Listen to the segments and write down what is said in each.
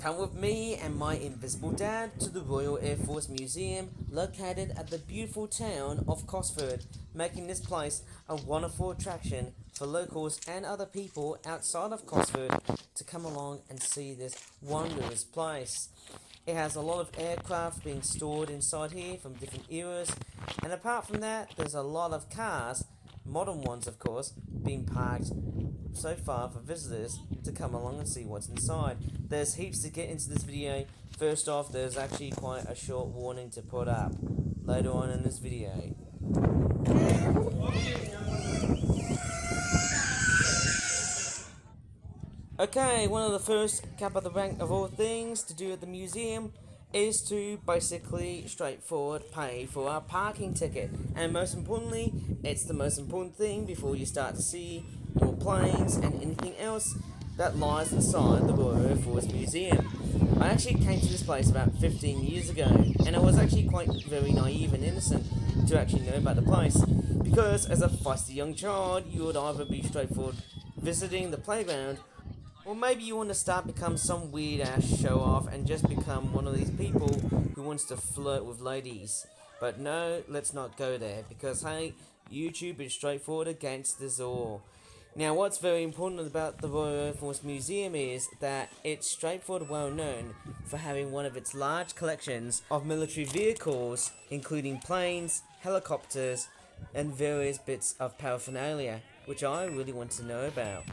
Come with me and my invisible dad to the Royal Air Force Museum located at the beautiful town of Cosford, making this place a wonderful attraction for locals and other people outside of Cosford to come along and see this wondrous place. It has a lot of aircraft being stored inside here from different eras, and apart from that, there's a lot of cars, modern ones of course, being parked so far for visitors to come along and see what's inside. There's heaps to get into this video. First off, there's actually quite a short warning to put up later on in this video. Okay, one of the first cap of the rank of all things to do at the museum is to basically straightforward pay for our parking ticket. And most importantly, it's the most important thing before you start to see more planes and anything else that lies inside the Royal Air Force Museum. I actually came to this place about 15 years ago, and I was actually quite very naive and innocent to actually know about the place, because as a feisty young child, you would either be straightforward visiting the playground, or maybe you want to start become some weird ass show off and just become one of these people who wants to flirt with ladies. But no, let's not go there, because hey, YouTube is straightforward against this all. Now, what's very important about the Royal Air Force Museum is that it's straightforward well known for having one of its large collections of military vehicles, including planes, helicopters, and various bits of paraphernalia, which I really want to know about.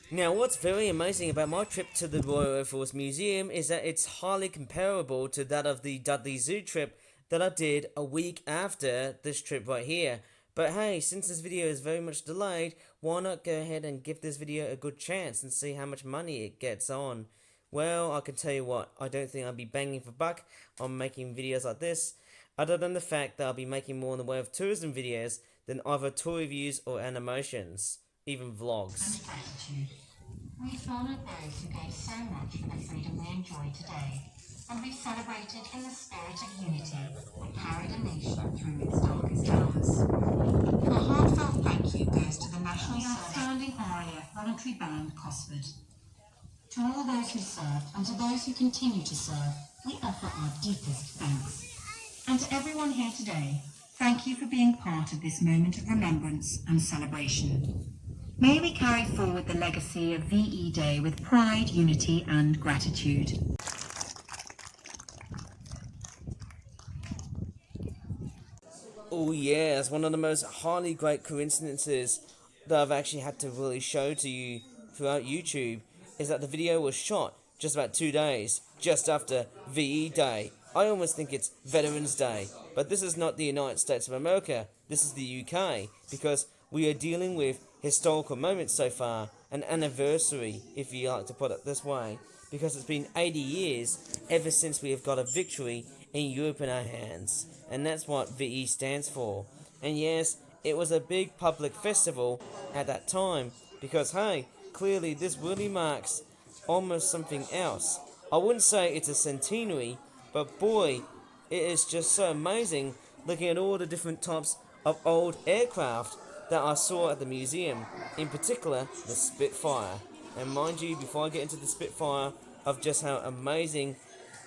Now, what's very amazing about my trip to the Royal Air Force Museum is that it's highly comparable to that of the Dudley Zoo trip that I did a week after this trip right here. But hey, since this video is very much delayed, why not go ahead and give this video a good chance and see how much money it gets on? Well, I can tell you what, I don't think I'll be banging for buck on making videos like this, other than the fact that I'll be making more in the way of tourism videos than either tour reviews or animations, even vlogs. And gratitude. We've honoured those who gave so much for the freedom we enjoy today, and we've celebrated in the spirit of unity that carried a nation through its darkest hours. A heartfelt thank you goes to the National Standing RAF Voluntary Band Cosford. To all those who served and to those who continue to serve, we offer our deepest thanks. And to everyone here today, thank you for being part of this moment of remembrance and celebration. May we carry forward the legacy of VE Day with pride, unity and gratitude. Oh yeah, it's one of the most highly great coincidences that I've actually had to really show to you throughout YouTube, is that the video was shot just about 2 days just after VE Day. I almost think it's Veterans Day, but this is not the United States of America, this is the UK, because we are dealing with historical moments so far, an anniversary, if you like to put it this way, because it's been 80 years ever since we have got a victory in Europe in our hands, and that's what VE stands for. And yes, it was a big public festival at that time, because hey, clearly this really marks almost something else. I wouldn't say it's a centenary, but boy, it is just so amazing looking at all the different types of old aircraft that I saw at the museum, in particular the Spitfire. And mind you, before I get into the Spitfire of just how amazing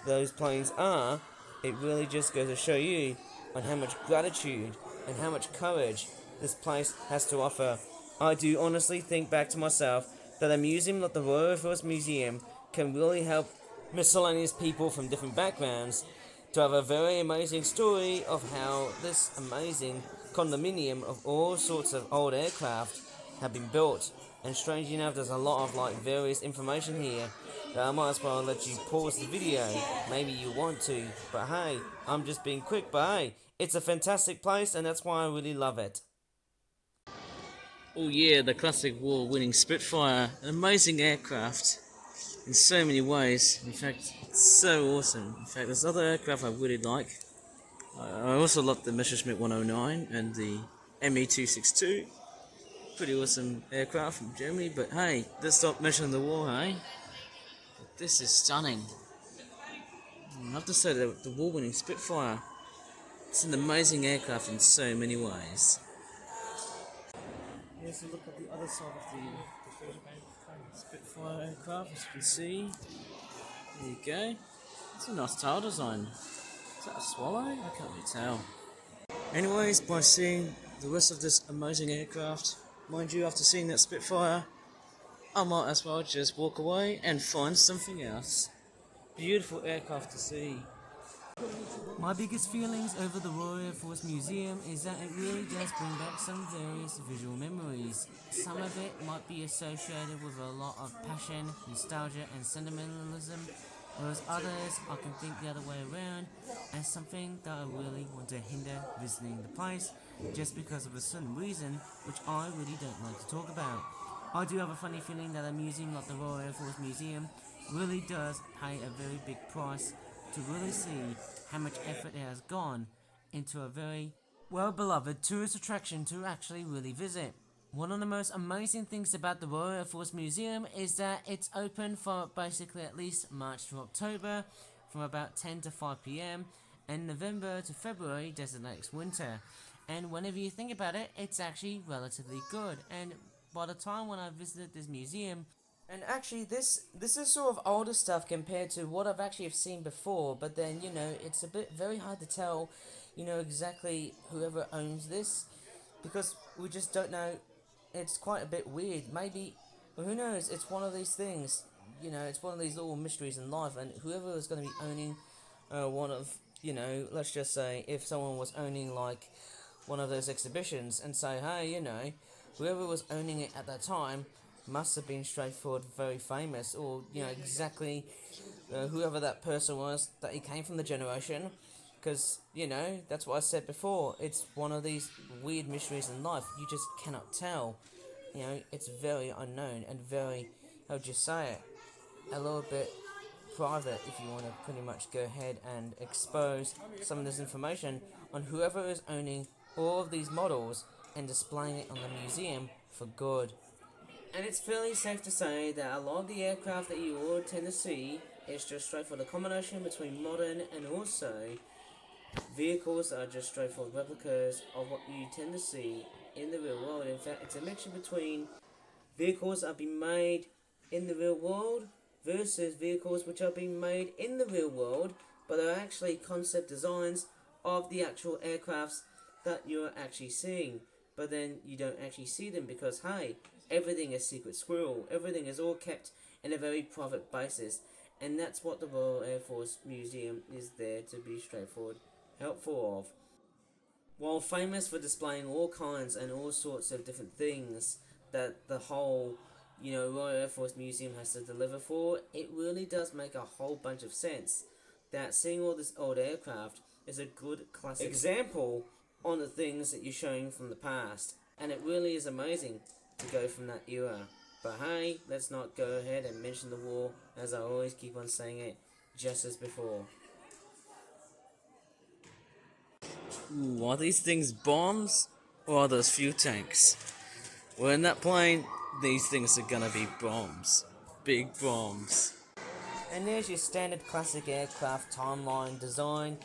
those planes are, it really just goes to show you on how much gratitude and how much courage this place has to offer. I do honestly think back to myself that a museum like the Royal Air Force Museum can really help miscellaneous people from different backgrounds to have a very amazing story of how this amazing condominium of all sorts of old aircraft have been built. And strangely enough, there's a lot of various information here that I might as well let you pause the video. Maybe you want to, but hey, I'm just being quick, but hey, it's a fantastic place and that's why I really love it. Oh yeah, the classic war-winning Spitfire, an amazing aircraft in so many ways. In fact, it's so awesome. In fact, there's other aircraft I really like. I also love the Messerschmitt 109 and the ME-262. Pretty awesome aircraft from Germany, but hey, let's stop mentioning the war, hey? This is stunning. I have to say that the war-winning Spitfire, it's an amazing aircraft in so many ways. Here's a look at the other side of the Spitfire aircraft, as you can see. There you go. It's a nice tail design. Is that a swallow? I can't really tell. Anyways, by seeing the rest of this amazing aircraft, mind you, after seeing that Spitfire, I might as well just walk away and find something else. Beautiful aircraft to see. My biggest feelings over the Royal Air Force Museum is that it really does bring back some various visual memories. Some of it might be associated with a lot of passion, nostalgia and sentimentalism, whereas others I can think the other way around as something that I really want to hinder visiting the place just because of a certain reason which I really don't like to talk about. I do have a funny feeling that a museum like the Royal Air Force Museum really does pay a very big price to really see how much effort it has gone into a very well beloved tourist attraction to actually really visit. One of the most amazing things about the Royal Air Force Museum is that it's open for basically at least March to October from about 10 to 5 pm, and November to February designates winter. And whenever you think about it, it's actually relatively good. And by the time when I visited this museum, and actually, this is sort of older stuff compared to what I've actually seen before. But then it's a bit very hard to tell, exactly whoever owns this, because we just don't know. It's quite a bit weird. Maybe, well, who knows? It's one of these things. It's one of these little mysteries in life. And whoever is going to be owning, one of, let's just say if someone was owning like one of those exhibitions and say, hey, whoever was owning it at that time must have been straightforward, very famous, or exactly whoever that person was, that he came from the generation. Because that's what I said before. It's one of these weird mysteries in life. You just cannot tell. It's very unknown and very, how would you say it? A little bit private, if you want to pretty much go ahead and expose some of this information on whoever is owning all of these models and displaying it on the museum for good. And it's fairly safe to say that a lot of the aircraft that you will tend to see is just straightforward a combination between modern and also vehicles that are just straightforward replicas of what you tend to see in the real world. In fact, it's a mixture between vehicles that are being made in the real world versus vehicles which are being made in the real world but are actually concept designs of the actual aircrafts that you're actually seeing. But then you don't actually see them because, hey, everything is secret squirrel. Everything is all kept in a very private basis. And that's what the Royal Air Force Museum is there to be straightforward, helpful of. While famous for displaying all kinds and all sorts of different things that the whole, Royal Air Force Museum has to deliver for, it really does make a whole bunch of sense that seeing all this old aircraft is a good classic example on the things that you're showing from the past. And it really is amazing to go from that era. But hey, let's not go ahead and mention the war, as I always keep on saying it, just as before. Ooh, are these things bombs or are those fuel tanks? Well, in that plane, these things are gonna be bombs. Big bombs. And there's your standard classic aircraft timeline design,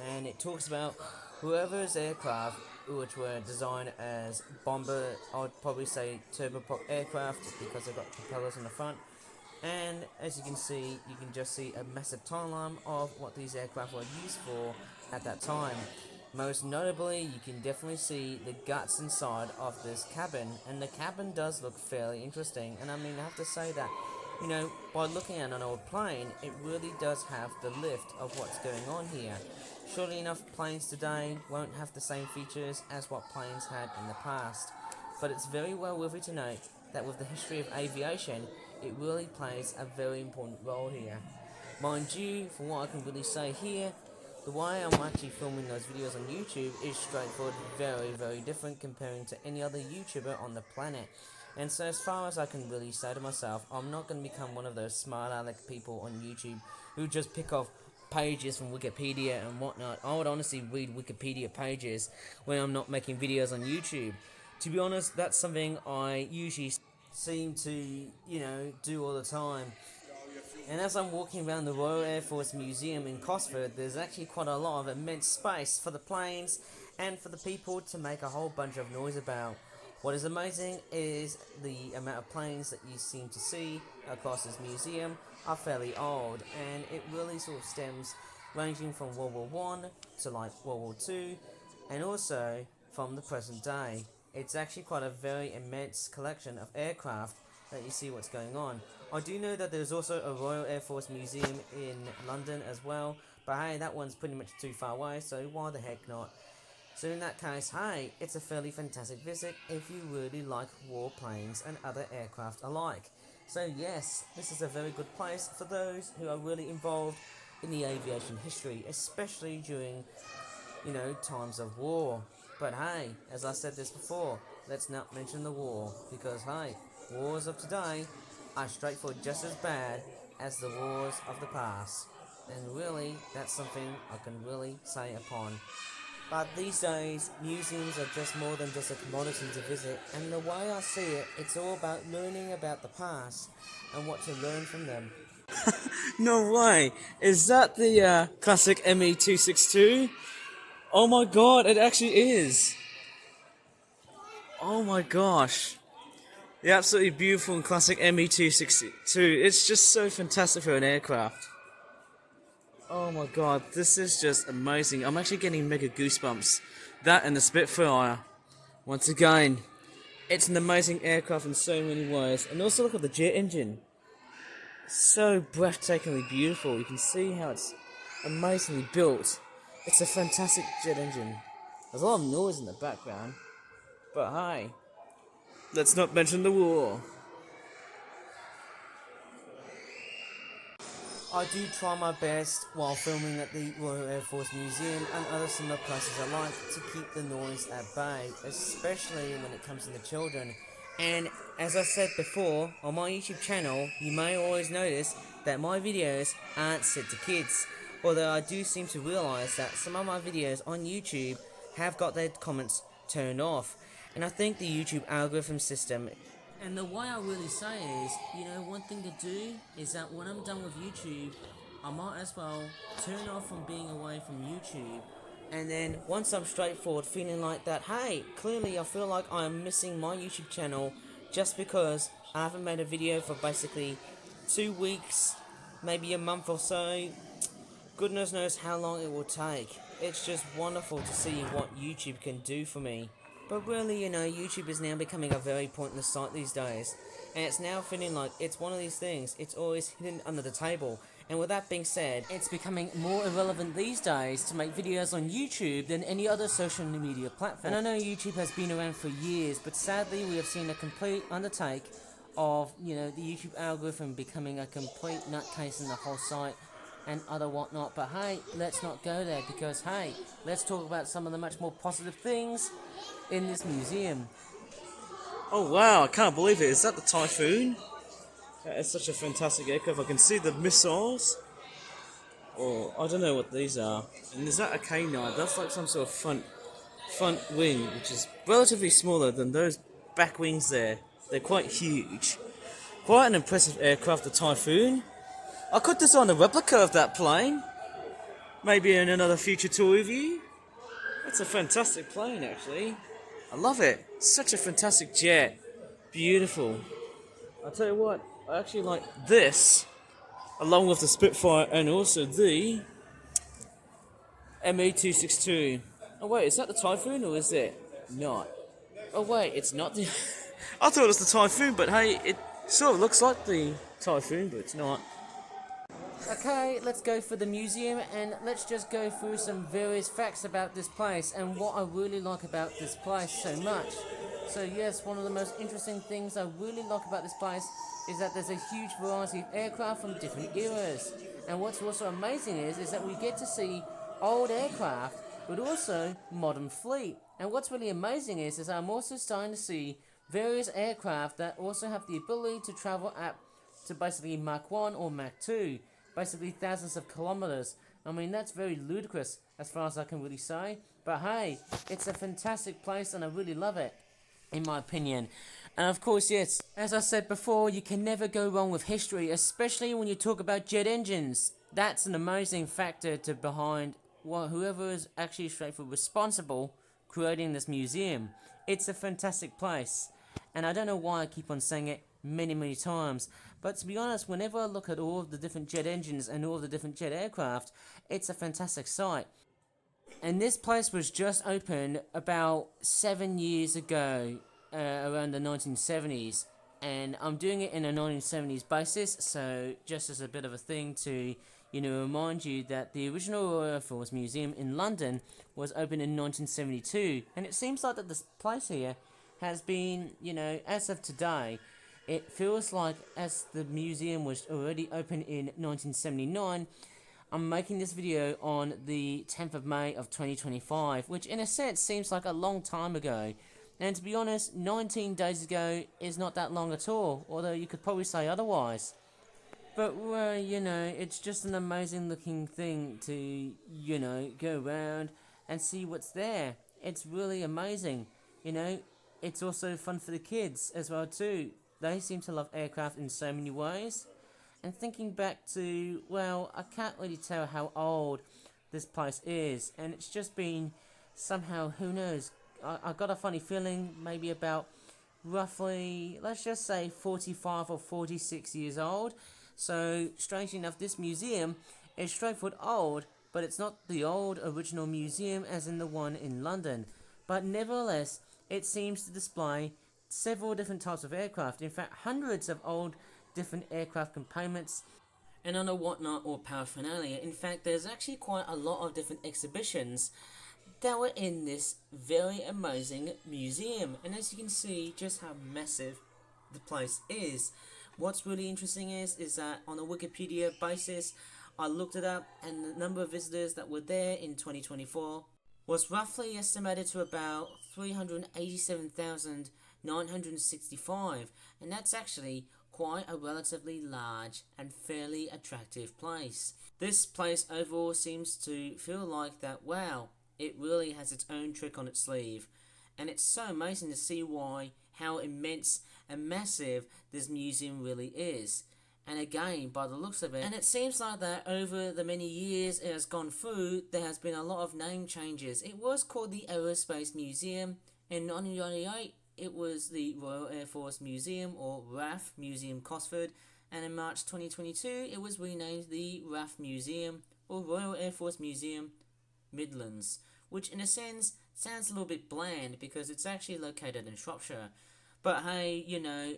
and it talks about whoever's aircraft which were designed as bomber, I'd probably say turboprop aircraft because they've got propellers on the front. And as you can see, you can just see a massive timeline of what these aircraft were used for at that time. Most notably, you can definitely see the guts inside of this cabin, and the cabin does look fairly interesting. And I mean, I have to say that, by looking at an old plane, it really does have the lift of what's going on here. Surely enough, planes today won't have the same features as what planes had in the past. But it's very well worthy to note that with the history of aviation, it really plays a very important role here. Mind you, from what I can really say here, the way I'm actually filming those videos on YouTube is straightforward, very, very different comparing to any other YouTuber on the planet. And so as far as I can really say to myself, I'm not going to become one of those smart aleck people on YouTube who just pick off pages from Wikipedia and whatnot. I would honestly read Wikipedia pages when I'm not making videos on YouTube. To be honest, that's something I usually seem to, do all the time. And as I'm walking around the Royal Air Force Museum in Cosford, there's actually quite a lot of immense space for the planes and for the people to make a whole bunch of noise about. What is amazing is the amount of planes that you seem to see across this museum are fairly old, and it really sort of stems ranging from World War One to like World War Two, and also from the present day. It's actually quite a very immense collection of aircraft that you see what's going on. I do know that there's also a Royal Air Force Museum in London as well, but hey, that one's pretty much too far away, so why the heck not? So in that case, hey, it's a fairly fantastic visit if you really like warplanes and other aircraft alike. So yes, this is a very good place for those who are really involved in the aviation history, especially during, times of war. But hey, as I said this before, let's not mention the war, because hey, wars of today are straightforward just as bad as the wars of the past. And really, that's something I can really say upon. But these days, museums are just more than just a commodity to visit, and the way I see it, it's all about learning about the past and what to learn from them. No way! Is that the classic ME262? Oh my god, it actually is! Oh my gosh. The absolutely beautiful and classic ME262. It's just so fantastic for an aircraft. Oh my god, this is just amazing. I'm actually getting mega goosebumps. That and the Spitfire. Once again, it's an amazing aircraft in so many ways. And also look at the jet engine. So breathtakingly beautiful. You can see how it's amazingly built. It's a fantastic jet engine. There's a lot of noise in the background. But hey, let's not mention the war. I do try my best while filming at the Royal Air Force Museum and other similar places alike to keep the noise at bay, especially when it comes to the children. And as I said before, on my YouTube channel, you may always notice that my videos aren't set to kids. Although I do seem to realise that some of my videos on YouTube have got their comments turned off. And I think the YouTube algorithm system. And the way I really say is, one thing to do is that when I'm done with YouTube, I might as well turn off from being away from YouTube. And then once I'm straightforward feeling like that, hey, clearly I feel like I'm missing my YouTube channel just because I haven't made a video for basically 2 weeks, maybe a month or so. Goodness knows how long it will take. It's just wonderful to see what YouTube can do for me. But really, YouTube is now becoming a very pointless site these days. And it's now feeling like it's one of these things, it's always hidden under the table. And with that being said, it's becoming more irrelevant these days to make videos on YouTube than any other social media platform. And I know YouTube has been around for years, but sadly we have seen a complete undertake of, the YouTube algorithm becoming a complete nutcase in the whole site and other whatnot. But hey, let's not go there, because hey, let's talk about some of the much more positive things in this museum. Oh wow, I can't believe it. Is that the Typhoon? That is such a fantastic aircraft. I can see the missiles. Or I don't know what these are. And is that a K9? That's like some sort of front wing, which is relatively smaller than those back wings there. They're quite huge. Quite an impressive aircraft, the Typhoon. I could design a replica of that plane. Maybe in another future tour review. That's a fantastic plane, actually. I love it. Such a fantastic jet. Beautiful. I'll tell you what, I actually like this, along with the Spitfire and also the ME262. Oh wait, is that the Typhoon or is it not? Oh wait, it's not the... I thought it was the Typhoon, but hey, it sort of looks like the Typhoon, but it's not. Okay, let's go for the museum and let's just go through some various facts about this place and what I really like about this place so much. So yes, one of the most interesting things I really like about this place is that there's a huge variety of aircraft from different eras. And what's also amazing is that we get to see old aircraft, but also modern fleet. And what's really amazing is I'm also starting to see various aircraft that also have the ability to travel to basically Mach 1 or Mach 2. Basically thousands of kilometers. I mean, that's very ludicrous as far as I can really say. But hey, it's a fantastic place and I really love it, in my opinion. And of course, yes, as I said before, you can never go wrong with history, especially when you talk about jet engines. That's an amazing factor to behind whoever is actually straightforward responsible creating this museum. It's a fantastic place. And I don't know why I keep on saying it many, many times. But to be honest, whenever I look at all of the different jet engines and all of the different jet aircraft, it's a fantastic sight. And this place was just opened about 7 years ago, around the 1970s. And I'm doing it in a 1970s basis, so just as a bit of a thing to, remind you that the original Royal Air Force Museum in London was opened in 1972. And it seems like that this place here has been, as of today, it feels like as the museum was already open in 1979, I'm making this video on the 10th of May of 2025, which in a sense seems like a long time ago. And to be honest, 19 days ago is not that long at all, although you could probably say otherwise. But, well, it's just an amazing looking thing to, go around and see what's there. It's really amazing. You know, it's also fun for the kids as well too. They seem to love aircraft in so many ways. And thinking back to, well, I can't really tell how old this place is, and it's just been somehow, who knows, I got a funny feeling maybe about roughly, let's just say 45 or 46 years old. So, strangely enough, this museum is straightforward old, but it's not the old original museum as in the one in London. But nevertheless, it seems to display several different types of aircraft, in fact, hundreds of old different aircraft components and other whatnot or paraphernalia. In fact, there's actually quite a lot of different exhibitions that were in this very amazing museum. And as you can see, just how massive the place is. What's really interesting is that on a Wikipedia basis, I looked it up, and the number of visitors that were there in 2024 was roughly estimated to about 387,965, and that's actually quite a relatively large and fairly attractive place. This place overall seems to feel like that, wow, it really has its own trick on its sleeve. And it's so amazing to see how immense and massive this museum really is. And again, by the looks of it, and it seems like that over the many years it has gone through, there has been a lot of name changes. It was called the Aerospace Museum. In 1998, it was the Royal Air Force Museum, or RAF Museum Cosford, and in March 2022 it was renamed the RAF Museum, or Royal Air Force Museum Midlands, which in a sense sounds a little bit bland because it's actually located in Shropshire. But hey,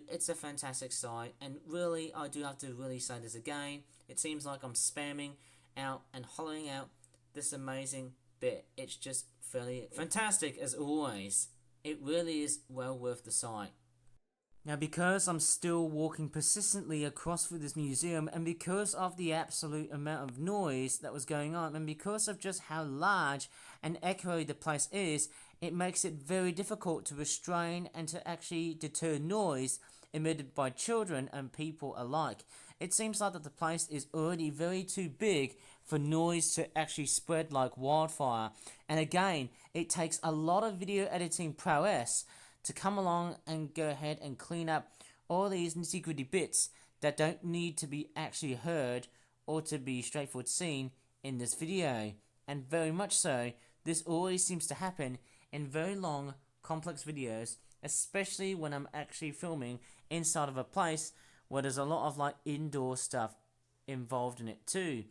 it's a fantastic site, and really, I do have to really say this again, it seems like I'm spamming out and hollowing out this amazing bit. It's just fairly fantastic as always. It really is well worth the sight. Now, because I'm still walking persistently across through this museum, and because of the absolute amount of noise that was going on, and because of just how large and echoey the place is, it makes it very difficult to restrain and to actually deter noise emitted by children and people alike. It seems like that the place is already very too big for noise to actually spread like wildfire. And again, it takes a lot of video editing prowess to come along and go ahead and clean up all these nitty gritty bits that don't need to be actually heard or to be straightforward seen in this video. And very much so, this always seems to happen in very long, complex videos, especially when I'm actually filming inside of a place where there's a lot of like indoor stuff involved in it too.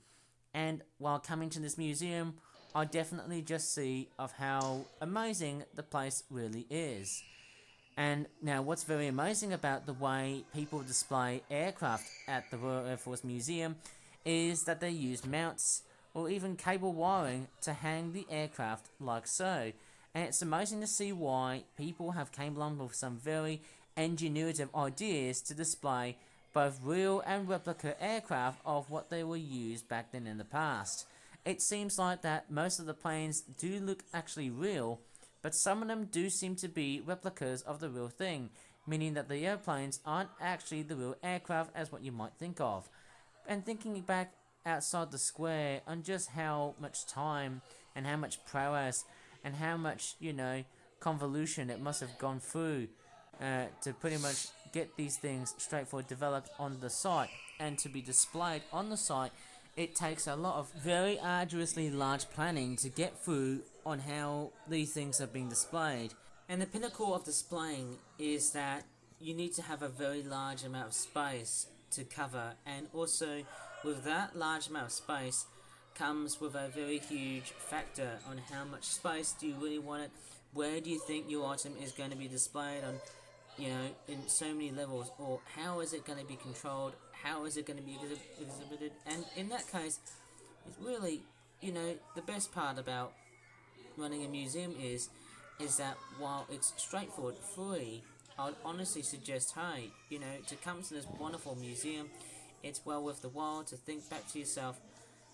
And while coming to this museum, I definitely just see of how amazing the place really is. And now what's very amazing about the way people display aircraft at the Royal Air Force Museum is that they use mounts or even cable wiring to hang the aircraft like so. And it's amazing to see why people have came along with some very engineerative ideas to display both real and replica aircraft of what they were used back then in the past. It seems like that most of the planes do look actually real, but some of them do seem to be replicas of the real thing, meaning that the airplanes aren't actually the real aircraft as what you might think of. And thinking back outside the square on just how much time and how much prowess and how much, convolution it must have gone through to pretty much get these things straightforward developed on the site and to be displayed on the site, it takes a lot of very arduously large planning to get through on how these things are being displayed. And the pinnacle of displaying is that you need to have a very large amount of space to cover, and also with that large amount of space comes with a very huge factor on how much space do you really want it, where do you think your item is going to be displayed on, in so many levels, or how is it going to be controlled, how is it going to be exhibited. And in that case, it's really, the best part about running a museum is that while it's straightforward, free, I'd honestly suggest, hey, to come to this wonderful museum, it's well worth the while to think back to yourself,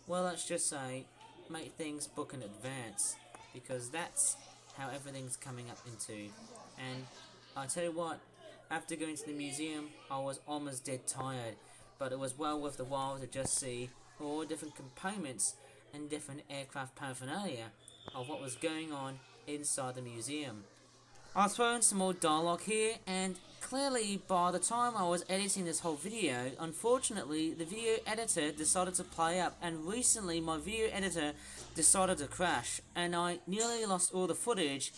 well, let's just say, make things book in advance, because that's how everything's coming up into. And I tell you what, after going to the museum, I was almost dead tired, but it was well worth the while to just see all different components and different aircraft paraphernalia of what was going on inside the museum. I'll throw in some more dialogue here, and clearly by the time I was editing this whole video, unfortunately the video editor decided to play up, and recently my video editor decided to crash, and I nearly lost all the footage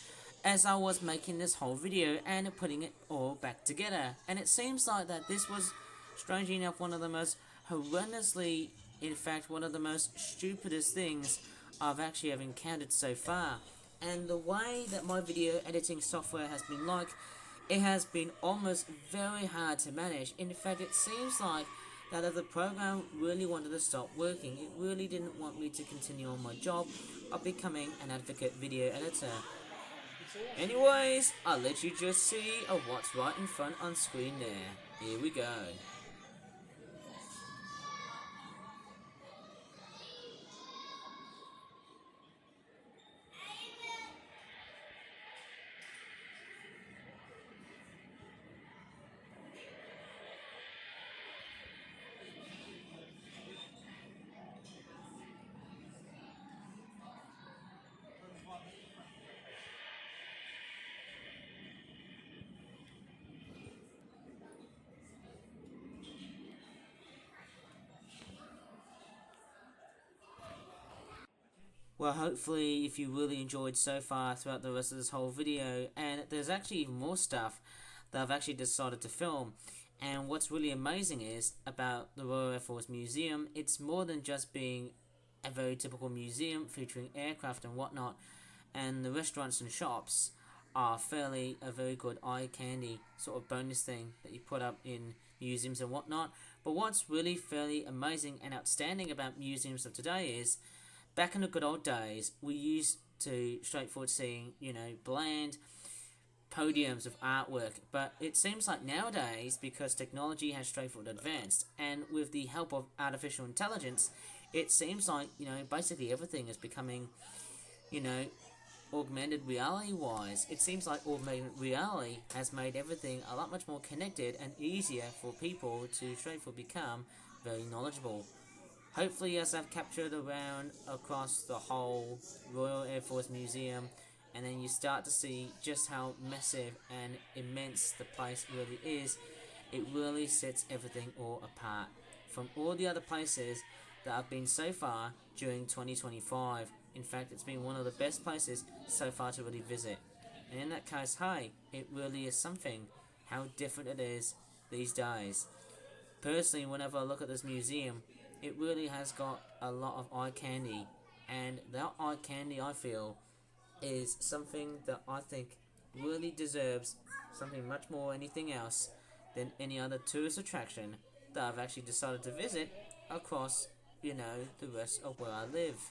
as I was making this whole video and putting it all back together. And it seems like that this was, strangely enough, one of the most horrendously, in fact, one of the most stupidest things I've actually have encountered so far. And the way that my video editing software has been like, it has been almost very hard to manage. In fact, it seems like that if the program really wanted to stop working, it really didn't want me to continue on my job of becoming an advocate video editor. Anyways, I'll let you just see what's right in front on screen there. Here we go. Well, hopefully if you really enjoyed so far throughout the rest of this whole video, and there's actually even more stuff that I've actually decided to film. And what's really amazing is about the Royal Air Force Museum, it's more than just being a very typical museum featuring aircraft and whatnot, and the restaurants and shops are fairly a very good eye candy sort of bonus thing that you put up in museums and whatnot. But what's really fairly amazing and outstanding about museums of today is, back in the good old days, we used to straightforward seeing, bland podiums of artwork, but it seems like nowadays, because technology has straightforward advanced, and with the help of artificial intelligence, it seems like, basically everything is becoming, augmented reality wise. It seems like augmented reality has made everything a lot much more connected and easier for people to straightforward become very knowledgeable. Hopefully, as I've captured around across the whole Royal Air Force Museum, and then you start to see just how massive and immense the place really is, it really sets everything all apart from all the other places that I've been so far during 2025. In fact, it's been one of the best places so far to really visit. And in that case, hey, it really is something how different it is these days. Personally, whenever I look at this museum, it really has got a lot of eye candy, and that eye candy, I feel, is something that I think really deserves something much more anything else than any other tourist attraction that I've actually decided to visit across, the rest of where I live.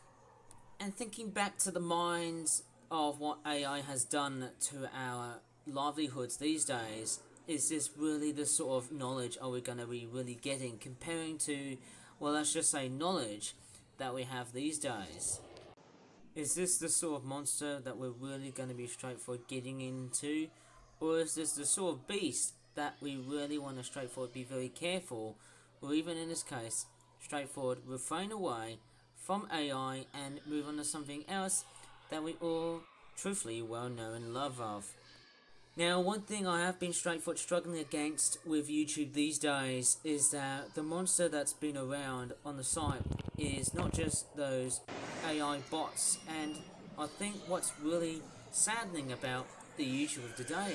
And thinking back to the minds of what AI has done to our livelihoods these days, is this really the sort of knowledge are we going to be really getting comparing to, well, let's just say knowledge that we have these days? Is this the sort of monster that we're really going to be straightforward getting into? Or is this the sort of beast that we really want to straightforward be very careful, or even in this case, straightforward refrain away from AI and move on to something else that we all truthfully well know and love of? Now, one thing I have been straightforward struggling against with YouTube these days is that the monster that's been around on the site is not just those AI bots, and I think what's really saddening about the YouTube of today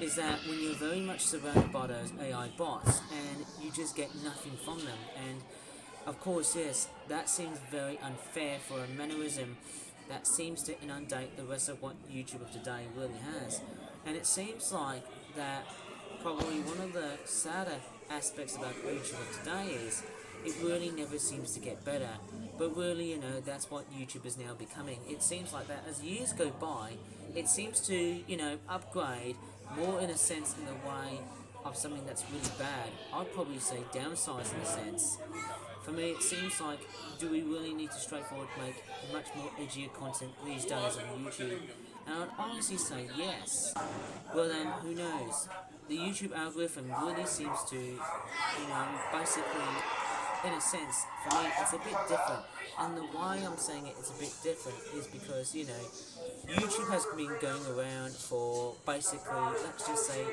is that when you're very much surrounded by those AI bots and you just get nothing from them. And of course, yes, that seems very unfair for a mannerism that seems to inundate the rest of what YouTube of today really has. And it seems like that probably one of the sadder aspects about YouTube of today is it really never seems to get better. But really, that's what YouTube is now becoming. It seems like that as years go by, it seems to, upgrade more in a sense in the way of something that's really bad. I'd probably say downsize in a sense. For me, it seems like, do we really need to straightforward make much more edgier content these days on YouTube? And I'd honestly say yes. Well then, who knows? The YouTube algorithm really seems to, basically, in a sense, for me, it's a bit different. And the why I'm saying it's a bit different is because, YouTube has been going around for basically, let's just say,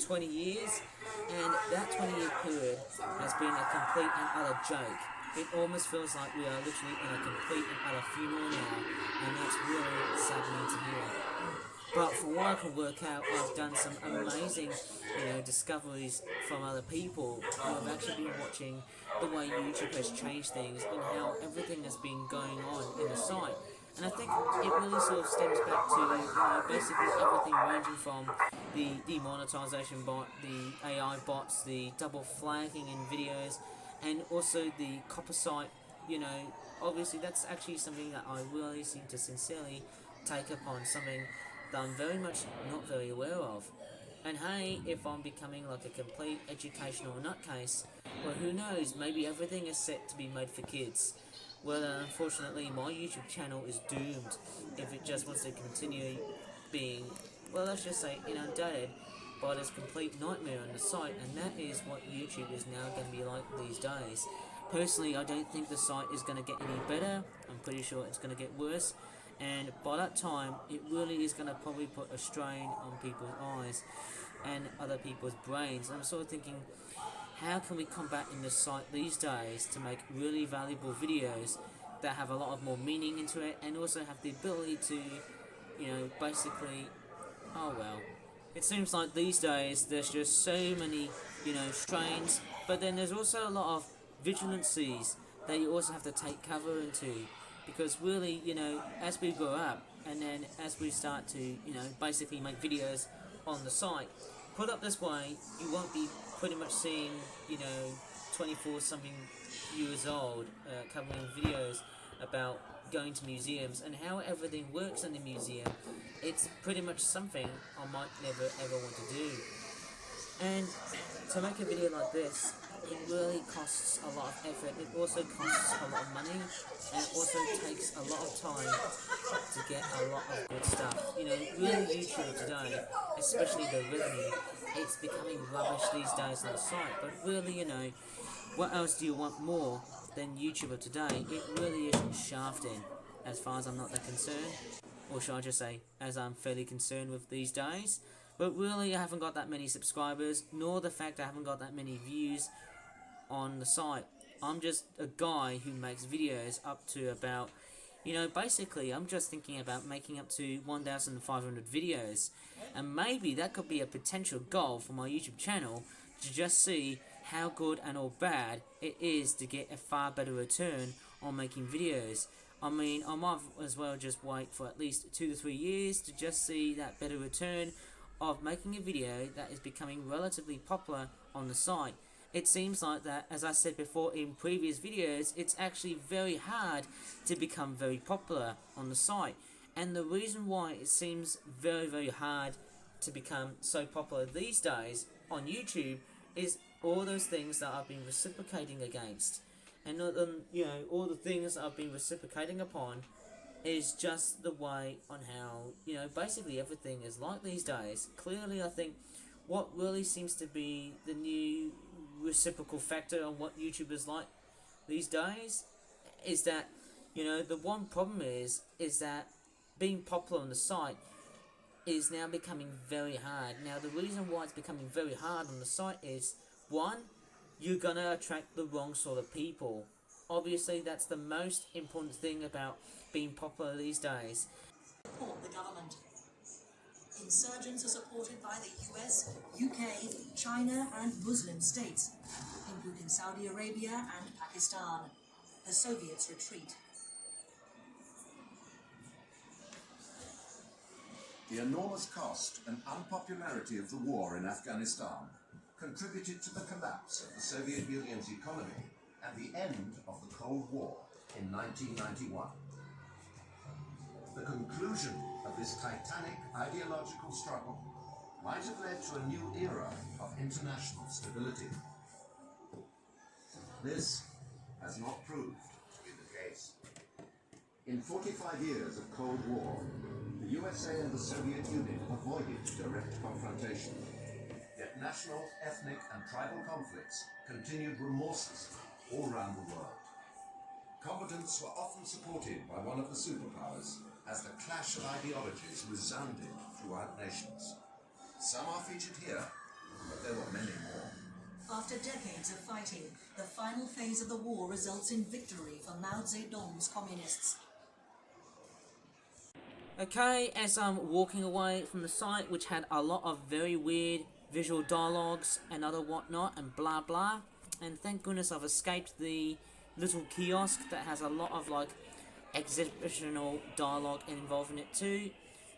20 years, and that 20-year period has been a complete and utter joke. It almost feels like we are literally in a complete and utter funeral now, and that's really saddening to hear. But from what I can work out, I've done some amazing, discoveries from other people who have actually been watching the way YouTube has changed things and how everything has been going on in the site. And I think it really sort of stems back to, basically everything ranging from the demonetization bot, the AI bots, the double flagging in videos, and also the copper site. Obviously that's actually something that I really seem to sincerely take upon, something that I'm very much not very aware of. And hey, if I'm becoming like a complete educational nutcase, well, who knows, maybe everything is set to be made for kids. Well, unfortunately, my YouTube channel is doomed if it just wants to continue being, well, let's just say, inundated by this complete nightmare on the site, and that is what YouTube is now going to be like these days. Personally, I don't think the site is going to get any better. I'm pretty sure it's going to get worse, and by that time, it really is going to probably put a strain on people's eyes and other people's brains. I'm sort of thinking, how can we combat in the site these days to make really valuable videos that have a lot of more meaning into it and also have the ability to, basically, oh well. It seems like these days there's just so many, strains, but then there's also a lot of vigilancies that you also have to take cover into. Because really, as we grow up and then as we start to, basically make videos on the site, put up this way, you won't be pretty much seeing, 24 something years old covering videos about going to museums and how everything works in the museum. It's pretty much something I might never ever want to do. And to make a video like this, it really costs a lot of effort. It also costs a lot of money, and it also takes a lot of time to get a lot of good stuff. Really YouTube today, especially the revenue, it's becoming rubbish these days on the site. But really, what else do you want more than YouTuber today? It really is shafting, as far as I'm not that concerned. Or should I just say, as I'm fairly concerned with these days. But really, I haven't got that many subscribers, nor the fact I haven't got that many views on the site. I'm just a guy who makes videos up to about, basically I'm just thinking about making up to 1,500 videos. And maybe that could be a potential goal for my YouTube channel, to just see how good and or bad it is to get a far better return on making videos. I mean, I might as well just wait for at least 2 to 3 years to just see that better return of making a video that is becoming relatively popular on the site. It seems like that, as I said before in previous videos, it's actually very hard to become very popular on the site. And the reason why it seems very, very hard to become so popular these days on YouTube is all those things that I've been reciprocating against. And all the things that I've been reciprocating upon is just the way on how, basically everything is like these days. Clearly, I think what really seems to be the new reciprocal factor on what YouTube is like these days is that, the one problem is that being popular on the site is now becoming very hard. Now, the reason why it's becoming very hard on the site is, one, you're gonna attract the wrong sort of people. Obviously, that's the most important thing about being popular these days. Support the government. Insurgents are supported by the US, UK, China and Muslim states, including Saudi Arabia and Pakistan. The Soviets retreat. The enormous cost and unpopularity of the war in Afghanistan contributed to the collapse of the Soviet Union's economy and the end of the Cold War in 1991. The conclusion of this titanic ideological struggle might have led to a new era of international stability. This has not proved to be the case. In 45 years of Cold War, the USA and the Soviet Union avoided direct confrontation. Yet national, ethnic and tribal conflicts continued remorselessly all around the world. Combatants were often supported by one of the superpowers as the clash of ideologies resounded throughout nations. Some are featured here, but there were many more. After decades of fighting, the final phase of the war results in victory for Mao Zedong's communists. Okay, as I'm walking away from the site, which had a lot of very weird visual dialogues and other whatnot and blah blah, and thank goodness I've escaped the little kiosk that has a lot of like exhibitional dialogue involved in it too.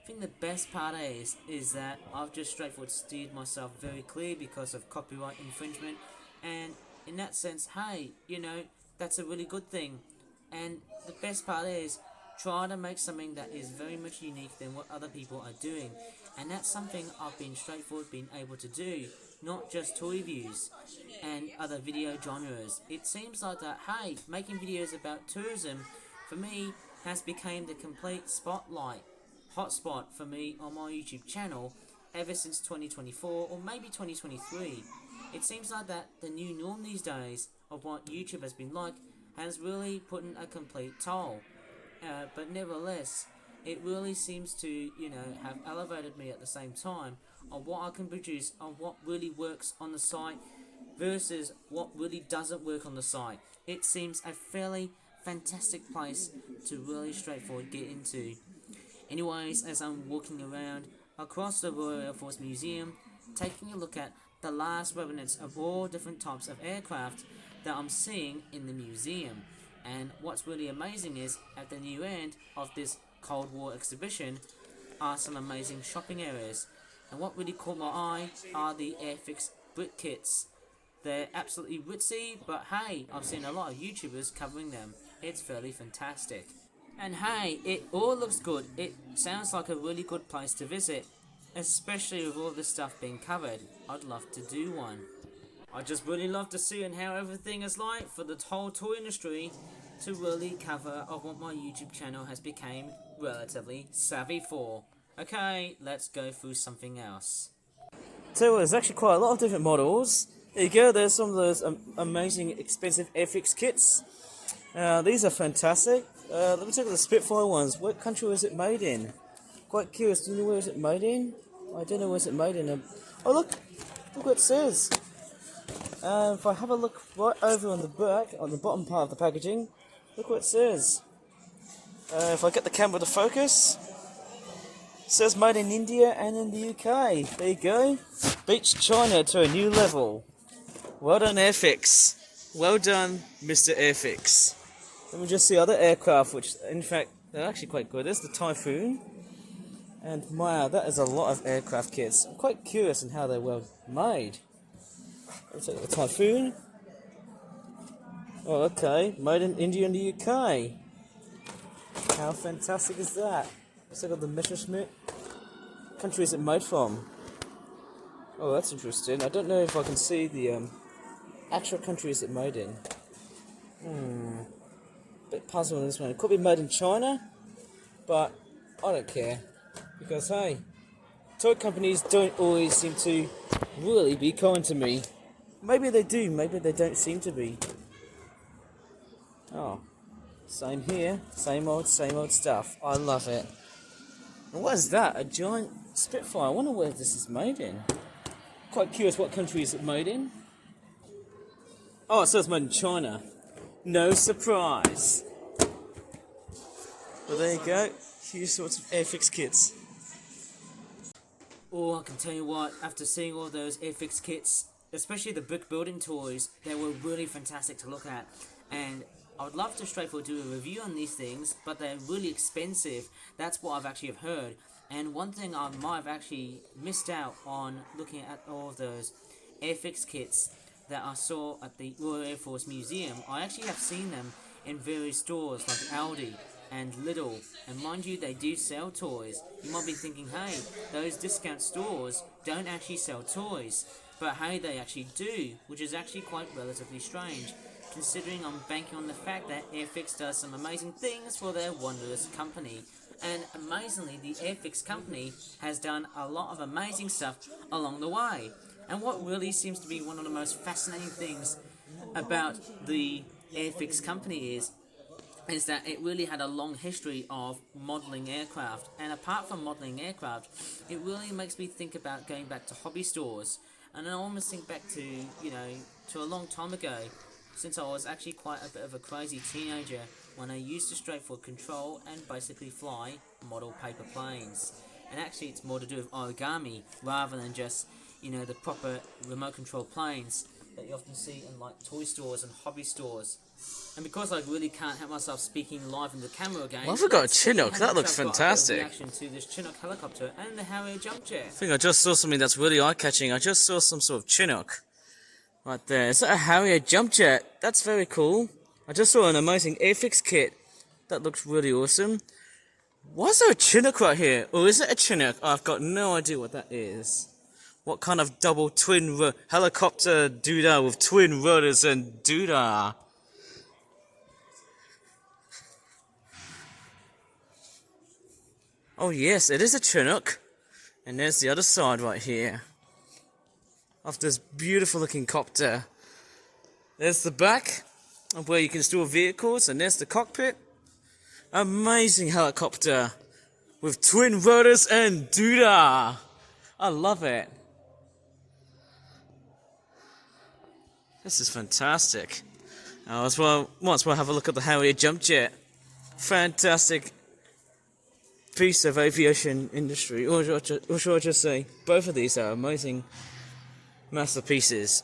I think the best part is that I've just straightforward steered myself very clear because of copyright infringement, and in that sense, hey, you know, that's a really good thing. And the best part is try to make something that is very much unique than what other people are doing, and that's something I've been straightforward been able to do, not just toy reviews and other video genres. It seems like that, hey, making videos about tourism for me has become the complete hotspot for me on my YouTube channel ever since 2024 or maybe 2023. It seems like that the new norm these days of what YouTube has been like has really put in a complete toll. But nevertheless, it really seems to, you know, have elevated me at the same time on what I can produce, on what really works on the site versus what really doesn't work on the site. It seems a fairly fantastic place to really straightforward get into. Anyways, as I'm walking around across the Royal Air Force Museum, taking a look at the last remnants of all different types of aircraft that I'm seeing in the museum. And what's really amazing is, at the new end of this Cold War exhibition are some amazing shopping areas. And what really caught my eye are the Airfix Brit kits. They're absolutely ritzy, but hey, I've seen a lot of YouTubers covering them. It's fairly fantastic. And hey, it all looks good. It sounds like a really good place to visit, especially with all this stuff being covered. I'd love to do one. I just really love to see and how everything is like for the whole toy industry to really cover of what my YouTube channel has become relatively savvy for. Okay, let's go through something else. So there's actually quite a lot of different models. There you go, there's some of those amazing expensive Airfix kits. These are fantastic. Let me take the Spitfire ones. What country was it made in? Quite curious, do you know where is it made in? I don't know where it's made in. Oh look what it says. If I have a look right over on the back, on the bottom part of the packaging, look what it says. If I get the camera to focus, it says made in India and in the UK. There you go. Beats China to a new level. Well done, Airfix. Well done, Mr. Airfix. Let me just see other aircraft, which in fact they're actually quite good. There's the Typhoon. And wow, that is a lot of aircraft kits. I'm quite curious on how they're well made. Let's take the Typhoon. Oh, okay. Made in India and the UK. How fantastic is that? Let's look at the Messerschmitt. Country is it made from? Oh, that's interesting. I don't know if I can see the actual country is it made in. Bit puzzled on this one. It could be made in China, but I don't care. Because hey, toy companies don't always seem to really be kind to me. Maybe they do, maybe they don't seem to be. Oh, same here, same old stuff. I love it. And what is that? A giant Spitfire. I wonder where this is made in. Quite curious what country is it made in. Oh, it says made in China. No surprise. But there you go. Few sorts of Airfix kits. Oh, I can tell you what, after seeing all those Airfix kits, especially the brick building toys, they were really fantastic to look at. And I would love to straightforward do a review on these things, but they're really expensive. That's what I've actually have heard. And one thing I might have actually missed out on looking at all of those Airfix kits that I saw at the Royal Air Force Museum, I actually have seen them in various stores like Aldi and Lidl. And mind you, they do sell toys. You might be thinking, hey, those discount stores don't actually sell toys. But hey, they actually do, which is actually quite relatively strange, considering I'm banking on the fact that Airfix does some amazing things for their wondrous company. And amazingly, the Airfix company has done a lot of amazing stuff along the way. And what really seems to be one of the most fascinating things about the Airfix company is that it really had a long history of modelling aircraft. And apart from modelling aircraft, it really makes me think about going back to hobby stores. And I almost think back to, to a long time ago, since I was actually quite a bit of a crazy teenager when I used to straightforward control and basically fly model paper planes. And actually it's more to do with origami rather than just, the proper remote control planes that you often see in like toy stores and hobby stores. And because I really can't help myself speaking live in the camera again, Well, I forgot a let's see Chinook. how That much looks I've got a bit of fantastic. reaction to this Chinook helicopter and the Harrier jump jet. I think I just saw something that's really eye-catching. I just saw some sort of Chinook right there. Is that a Harrier jump jet? That's very cool. I just saw an amazing Airfix kit. That looks really awesome. Why is there a Chinook right here? Or is it a Chinook? I've got no idea what that is. What kind of double twin helicopter doodah with twin rotors and doodah? Oh yes, it is a Chinook. And there's the other side right here of this beautiful looking copter. There's the back of where you can store vehicles, and there's the cockpit. Amazing helicopter with twin rotors and doodah. I love it. This is fantastic. Might as well have a look at the Harrier jump jet. Fantastic piece of aviation industry, or should I just say, both of these are amazing masterpieces.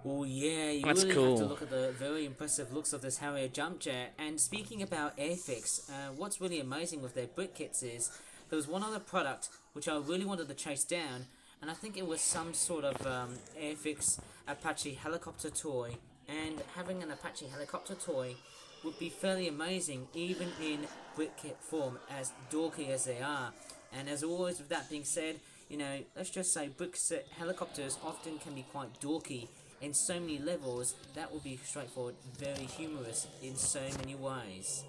Oh yeah, you That's really cool. have to look at the very impressive looks of this Harrier jump jet. And speaking about Airfix, what's really amazing with their brick kits is there was one other product which I really wanted to chase down, and I think it was some sort of Airfix Apache helicopter toy. And having an Apache helicopter toy would be fairly amazing, even in brick kit form, as dorky as they are. And as always, with that being said, let's just say brick set helicopters often can be quite dorky in so many levels. That will be straightforward, very humorous in so many ways.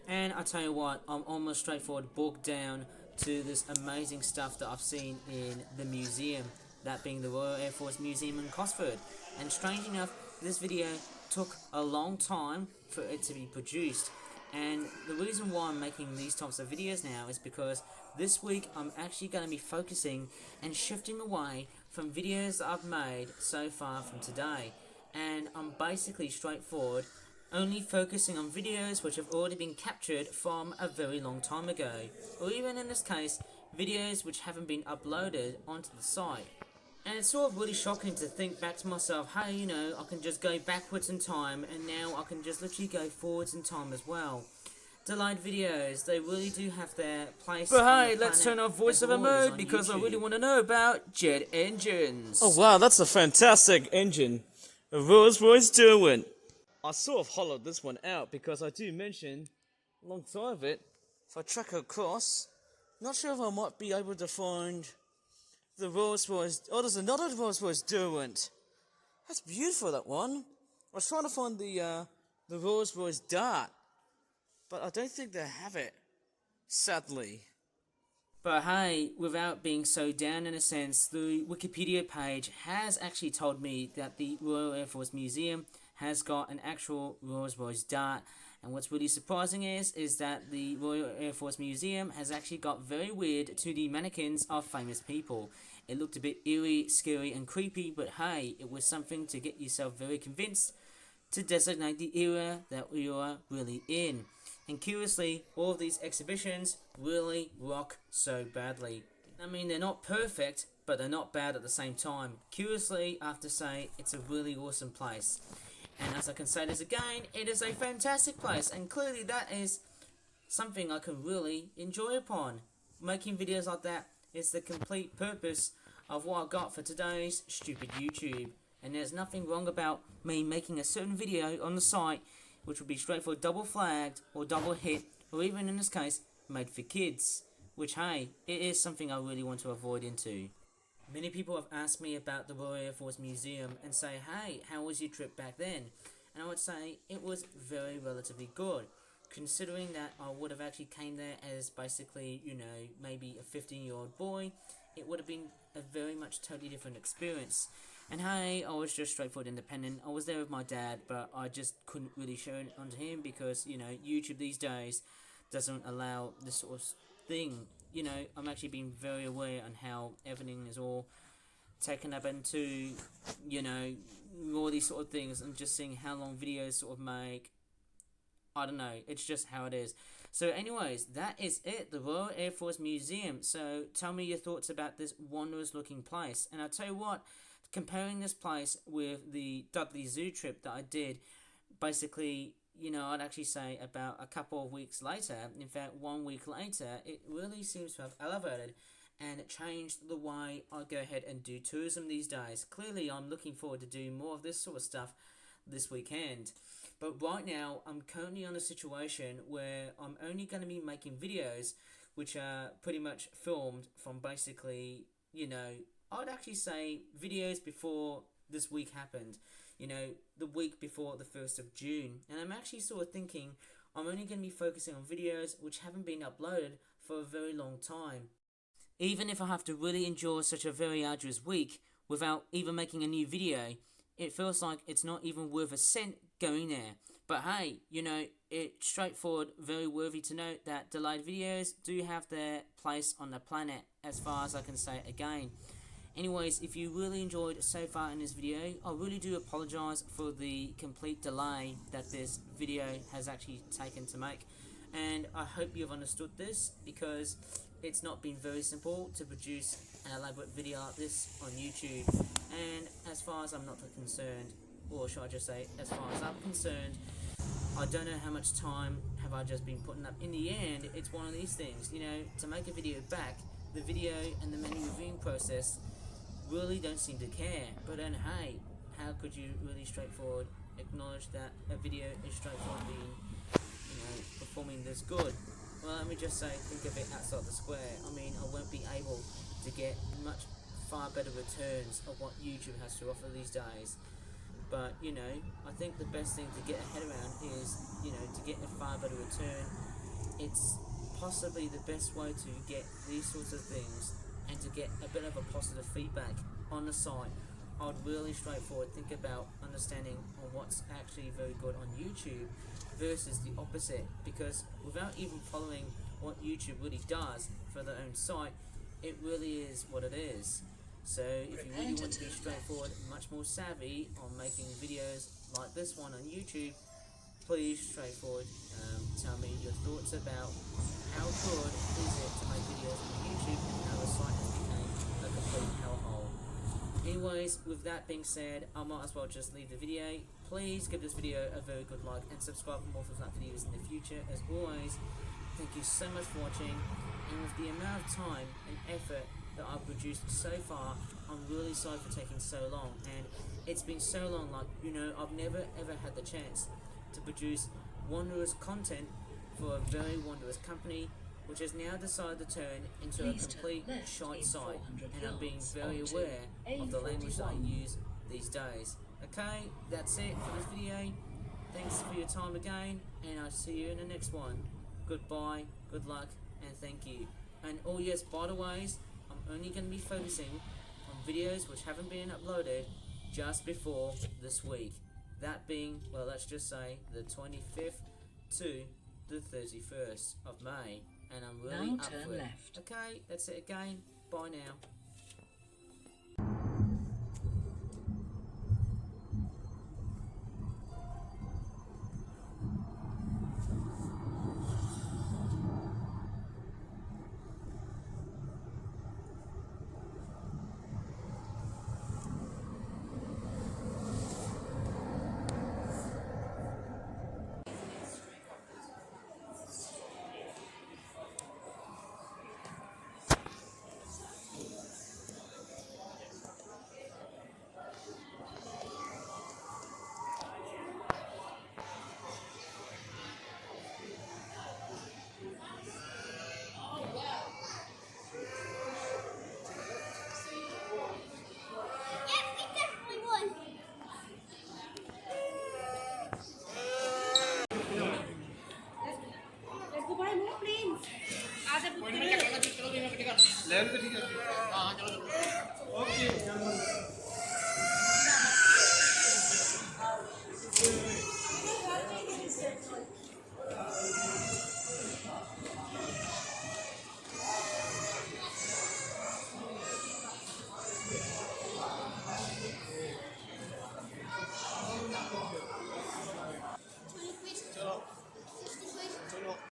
And I tell you what, I'm almost straightforward bogged down to this amazing stuff that I've seen in the museum, that being the Royal Air Force Museum in Cosford. And strange enough, this video took a long time for it to be produced. And the reason why I'm making these types of videos now is because this week I'm actually going to be focusing and shifting away from videos that I've made so far from today. And I'm basically straightforward only focusing on videos which have already been captured from a very long time ago, or even in this case, videos which haven't been uploaded onto the site. And it's sort of really shocking to think back to myself, hey, I can just go backwards in time, and now I can just literally go forwards in time as well. Delayed videos, they really do have their place. But on hey, the let's planet turn off as voiceover always mode on because I YouTube. really want to know about jet engines. Oh wow, that's a fantastic engine. A Rolls-Royce Derwent. I sort of hollowed this one out because I do mention alongside of it, if I track across, not sure if I might be able to find the Rolls-Royce. Oh, there's another Rolls-Royce Derwent. That's beautiful, that one. I was trying to find the Rolls-Royce Dart, but I don't think they have it, sadly. But hey, without being so down in a sense, the Wikipedia page has actually told me that the Royal Air Force Museum has got an actual Rolls-Royce Dart. And what's really surprising is that the Royal Air Force Museum has actually got very weird 2D mannequins of famous people. It looked a bit eerie, scary and creepy, but hey, it was something to get yourself very convinced to designate the era that we are really in. And curiously, all of these exhibitions really rock so badly. I mean, they're not perfect, but they're not bad at the same time. Curiously, I have to say, it's a really awesome place. And as I can say this again, it is a fantastic place, and clearly that is something I can really enjoy upon. Making videos like that is the complete purpose of what I got for today's stupid YouTube. And there's nothing wrong about me making a certain video on the site which would be straight for double flagged or double hit, or even in this case, made for kids. Which, hey, it is something I really want to avoid into. Many people have asked me about the Royal Air Force Museum and say, hey, how was your trip back then? And I would say it was very relatively good, considering that I would have actually came there as basically, maybe a 15-year-old boy. It would have been a very much totally different experience. And hey, I was just straightforward independent. I was there with my dad, but I just couldn't really show it onto him because, YouTube these days doesn't allow this sort of thing. I'm actually being very aware on how everything is all taken up into, all these sort of things, and just seeing how long videos sort of make. I don't know, it's just how it is. So anyways, that is it, the Royal Air Force Museum. So tell me your thoughts about this wondrous looking place. And I'll tell you what, comparing this place with the Dudley Zoo trip that I did, basically, I'd actually say about a couple of weeks later, in fact 1 week later, it really seems to have elevated and changed the way I go ahead and do tourism these days. Clearly, I'm looking forward to doing more of this sort of stuff this weekend. But right now, I'm currently on a situation where I'm only going to be making videos which are pretty much filmed from basically, I'd actually say videos before this week happened. The week before the 1st of June. And I'm actually sort of thinking I'm only going to be focusing on videos which haven't been uploaded for a very long time. Even if I have to really endure such a very arduous week without even making a new video, it feels like it's not even worth a cent going there. But hey, it's straightforward, very worthy to note that delayed videos do have their place on the planet, as far as I can say again. Anyways, if you really enjoyed so far in this video, I really do apologise for the complete delay that this video has actually taken to make. And I hope you've understood this, because it's not been very simple to produce an elaborate video like this on YouTube. And as far as I'm not concerned, or should I just say, as far as I'm concerned, I don't know how much time have I just been putting up. In the end, it's one of these things, to make a video back, the video and the menu reviewing process really don't seem to care. But then hey, how could you really straightforward acknowledge that a video is straightforward being, performing this good? Well, let me just say, think of it outside the square. I mean, I won't be able to get much far better returns of what YouTube has to offer these days. But, I think the best thing to get a head around is, to get a far better return. It's possibly the best way to get these sorts of things and to get a bit of a positive feedback on the site. I'd really straightforward think about understanding on what's actually very good on YouTube versus the opposite, because without even following what YouTube really does for their own site, it really is what it is. So if you really want to be straightforward, much more savvy on making videos like this one on YouTube, please straightforward tell me your thoughts about how good is it to make videos on YouTube and how the site has become a complete hellhole. Anyways, with that being said, I might as well just leave the video. Please give this video a very good like and subscribe for more like videos in the future. As always, thank you so much for watching, and with the amount of time and effort that I've produced so far, I'm really sorry for taking so long. And it's been so long, I've never ever had the chance to produce wondrous content for a very wondrous company, which has now decided to turn into a complete shite site, and I'm being very aware of the language that I use these days. Okay, that's it for this video. Thanks for your time again, and I'll see you in the next one. Goodbye, good luck, and thank you. And oh yes, by the ways, I'm only going to be focusing on videos which haven't been uploaded just before this week. That being, well, let's just say the 25th to the 31st of May. And I'm really Now up turn for it. left. Okay, that's it again. Bye now. Level पे ठीक है हाँ हाँ चलो okay